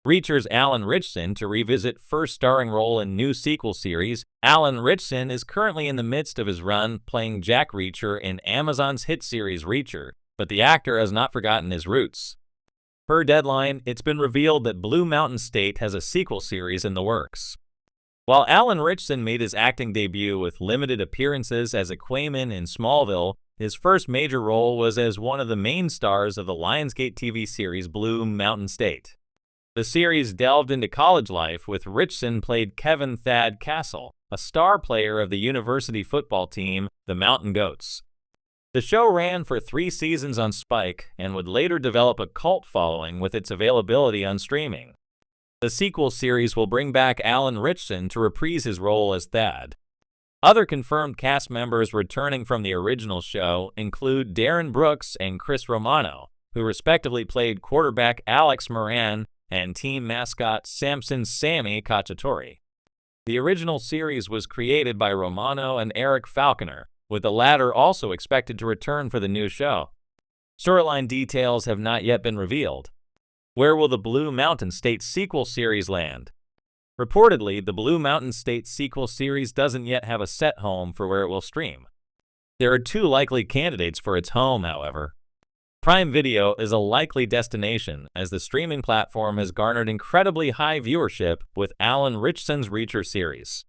Reacher's Alan Ritchson to revisit first starring role in new sequel series. Alan Ritchson is currently in the midst of his run playing Jack Reacher in Amazon's hit series Reacher, but the actor has not forgotten his roots. Per Deadline, it's been revealed that Blue Mountain State has a sequel series in the works. While Alan Ritchson made his acting debut with limited appearances as a Quayman in Smallville, his first major role was as one of the main stars of the Lionsgate TV series Blue Mountain State. The series delved into college life with Ritchson played Kevin Thad Castle, a star player of the university football team, the Mountain Goats. The show ran for 3 seasons on Spike and would later develop a cult following with its availability on streaming. The sequel series will bring back Alan Ritchson to reprise his role as Thad. Other confirmed cast members returning from the original show include Darren Brooks and Chris Romano, who respectively played quarterback Alex Moran and team mascot Samson Sammy Cacciatore. The original series was created by Romano and Eric Falconer, with the latter also expected to return for the new show. Storyline details have not yet been revealed. Where will the Blue Mountain State sequel series land? Reportedly, the Blue Mountain State sequel series doesn't yet have a set home for where it will stream. There are 2 likely candidates for its home, however. Prime Video is a likely destination, as the streaming platform has garnered incredibly high viewership with Alan Ritchson's Reacher series.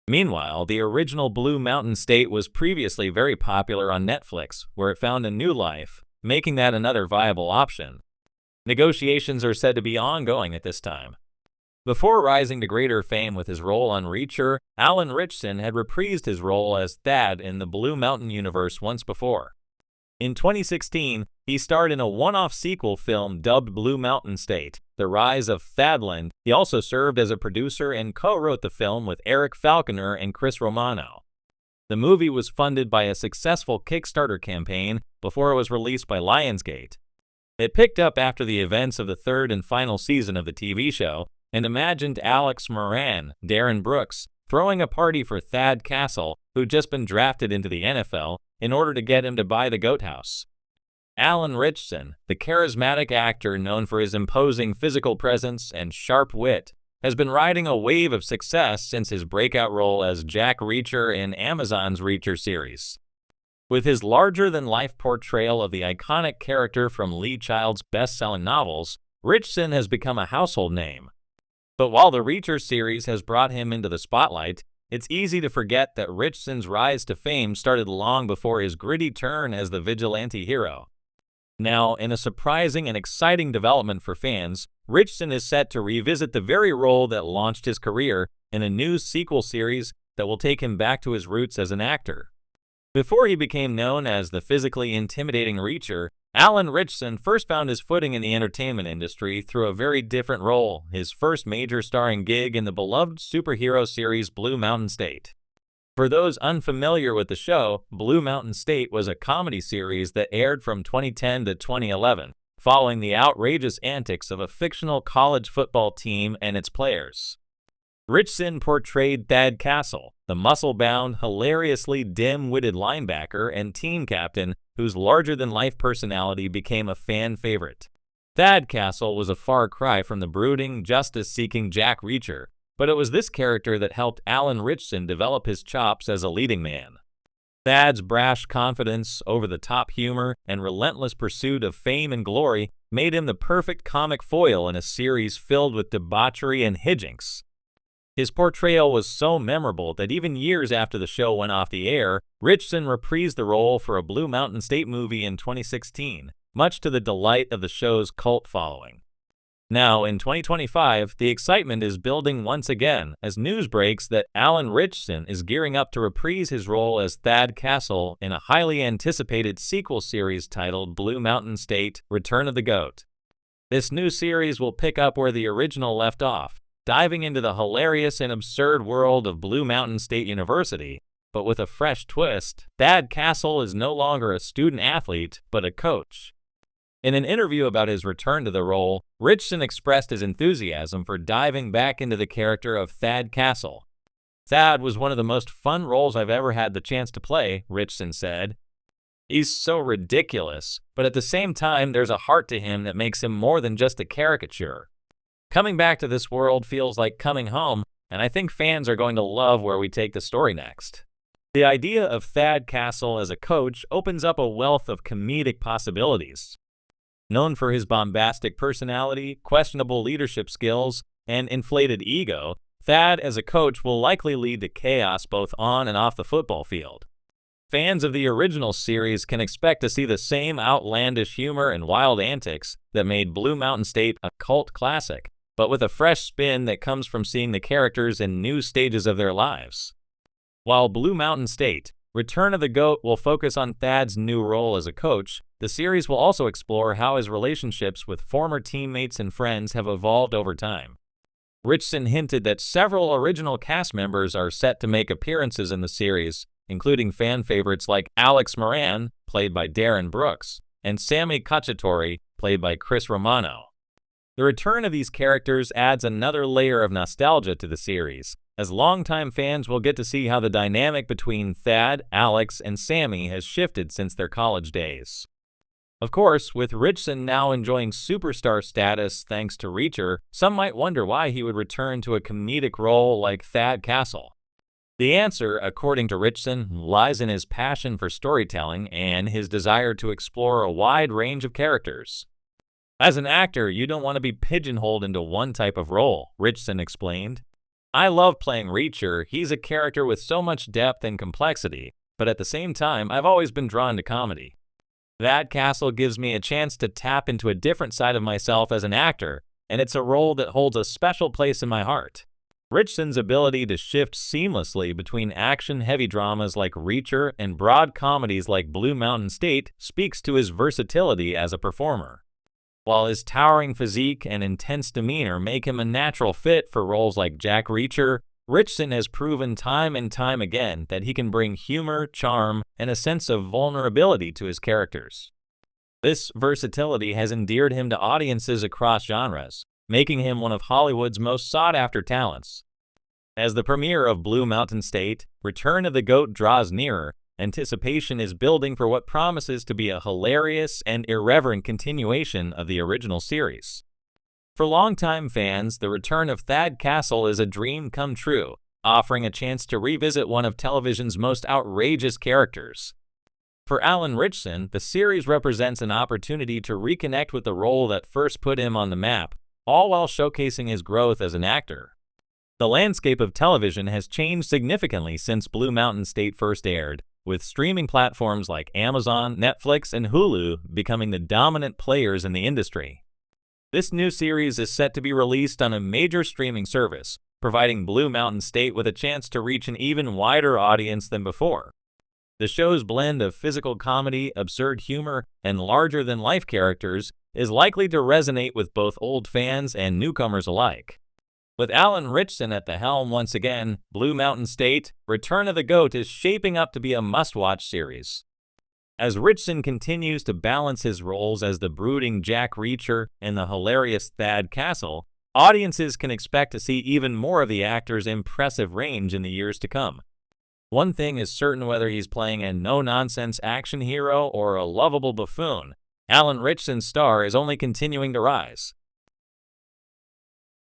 Meanwhile, the original Blue Mountain State was previously very popular on Netflix, where it found a new life, making that another viable option. Negotiations are said to be ongoing at this time. Before rising to greater fame with his role on Reacher, Alan Ritchson had reprised his role as Thad in the Blue Mountain universe once before. In 2016, he starred in a one-off sequel film dubbed Blue Mountain State, The Rise of Thadland. He also served as a producer and co-wrote the film with Eric Falconer and Chris Romano. The movie was funded by a successful Kickstarter campaign before it was released by Lionsgate. It picked up after the events of the 3rd and final season of the TV show, and imagined Alex Moran, Darren Brooks, throwing a party for Thad Castle, who'd just been drafted into the NFL, in order to get him to buy the goat house. Alan Ritchson, the charismatic actor known for his imposing physical presence and sharp wit, has been riding a wave of success since his breakout role as Jack Reacher in Amazon's Reacher series. With his larger-than-life portrayal of the iconic character from Lee Child's best-selling novels, Ritchson has become a household name. But while the Reacher series has brought him into the spotlight, it's easy to forget that Ritchson's rise to fame started long before his gritty turn as the vigilante hero. Now, in a surprising and exciting development for fans, Ritchson is set to revisit the very role that launched his career in a new sequel series that will take him back to his roots as an actor. Before he became known as the physically intimidating Reacher, Alan Ritchson first found his footing in the entertainment industry through a very different role, his first major starring gig in the beloved superhero series Blue Mountain State. For those unfamiliar with the show, Blue Mountain State was a comedy series that aired from 2010 to 2011, following the outrageous antics of a fictional college football team and its players. Ritchson portrayed Thad Castle, the muscle-bound, hilariously dim-witted linebacker and team captain whose larger-than-life personality became a fan favorite. Thad Castle was a far cry from the brooding, justice-seeking Jack Reacher, but it was this character that helped Alan Ritchson develop his chops as a leading man. Thad's brash confidence, over-the-top humor, and relentless pursuit of fame and glory made him the perfect comic foil in a series filled with debauchery and hijinks. His portrayal was so memorable that even years after the show went off the air, Ritchson reprised the role for a Blue Mountain State movie in 2016, much to the delight of the show's cult following. Now, in 2025, the excitement is building once again as news breaks that Alan Ritchson is gearing up to reprise his role as Thad Castle in a highly anticipated sequel series titled Blue Mountain State: Return of the Goat. This new series will pick up where the original left off, diving into the hilarious and absurd world of Blue Mountain State University, but with a fresh twist. Thad Castle is no longer a student-athlete, but a coach. In an interview about his return to the role, Ritchson expressed his enthusiasm for diving back into the character of Thad Castle. "Thad was one of the most fun roles I've ever had the chance to play," Ritchson said. "He's so ridiculous, but at the same time there's a heart to him that makes him more than just a caricature." Coming back to this world feels like coming home, and I think fans are going to love where we take the story next. The idea of Thad Castle as a coach opens up a wealth of comedic possibilities. Known for his bombastic personality, questionable leadership skills, and inflated ego, Thad as a coach will likely lead to chaos both on and off the football field. Fans of the original series can expect to see the same outlandish humor and wild antics that made Blue Mountain State a cult classic, but with a fresh spin that comes from seeing the characters in new stages of their lives. While Blue Mountain State, Return of the GOAT will focus on Thad's new role as a coach, the series will also explore how his relationships with former teammates and friends have evolved over time. Ritchson hinted that several original cast members are set to make appearances in the series, including fan favorites like Alex Moran, played by Darren Brooks, and Sammy Cacciatore, played by Chris Romano. The return of these characters adds another layer of nostalgia to the series, as longtime fans will get to see how the dynamic between Thad, Alex, and Sammy has shifted since their college days. Of course, with Ritchson now enjoying superstar status thanks to Reacher, some might wonder why he would return to a comedic role like Thad Castle. The answer, according to Ritchson, lies in his passion for storytelling and his desire to explore a wide range of characters. As an actor, you don't want to be pigeonholed into one type of role, Ritchson explained. I love playing Reacher. He's a character with so much depth and complexity, but at the same time, I've always been drawn to comedy. Thad Castle gives me a chance to tap into a different side of myself as an actor, and it's a role that holds a special place in my heart. Ritchson's ability to shift seamlessly between action-heavy dramas like Reacher and broad comedies like Blue Mountain State speaks to his versatility as a performer. While his towering physique and intense demeanor make him a natural fit for roles like Jack Reacher, Ritchson has proven time and time again that he can bring humor, charm, and a sense of vulnerability to his characters. This versatility has endeared him to audiences across genres, making him one of Hollywood's most sought-after talents. As the premiere of Blue Mountain State, Return of the GOAT draws nearer, anticipation is building for what promises to be a hilarious and irreverent continuation of the original series. For longtime fans, the return of Thad Castle is a dream come true, offering a chance to revisit one of television's most outrageous characters. For Alan Ritchson, the series represents an opportunity to reconnect with the role that first put him on the map, all while showcasing his growth as an actor. The landscape of television has changed significantly since Blue Mountain State first aired, with streaming platforms like Amazon, Netflix, and Hulu becoming the dominant players in the industry. This new series is set to be released on a major streaming service, providing Blue Mountain State with a chance to reach an even wider audience than before. The show's blend of physical comedy, absurd humor, and larger-than-life characters is likely to resonate with both old fans and newcomers alike. With Alan Ritchson at the helm once again, Blue Mountain State, Return of the GOAT is shaping up to be a must-watch series. As Ritchson continues to balance his roles as the brooding Jack Reacher and the hilarious Thad Castle, audiences can expect to see even more of the actor's impressive range in the years to come. One thing is certain: whether he's playing a no-nonsense action hero or a lovable buffoon, Alan Ritchson's star is only continuing to rise.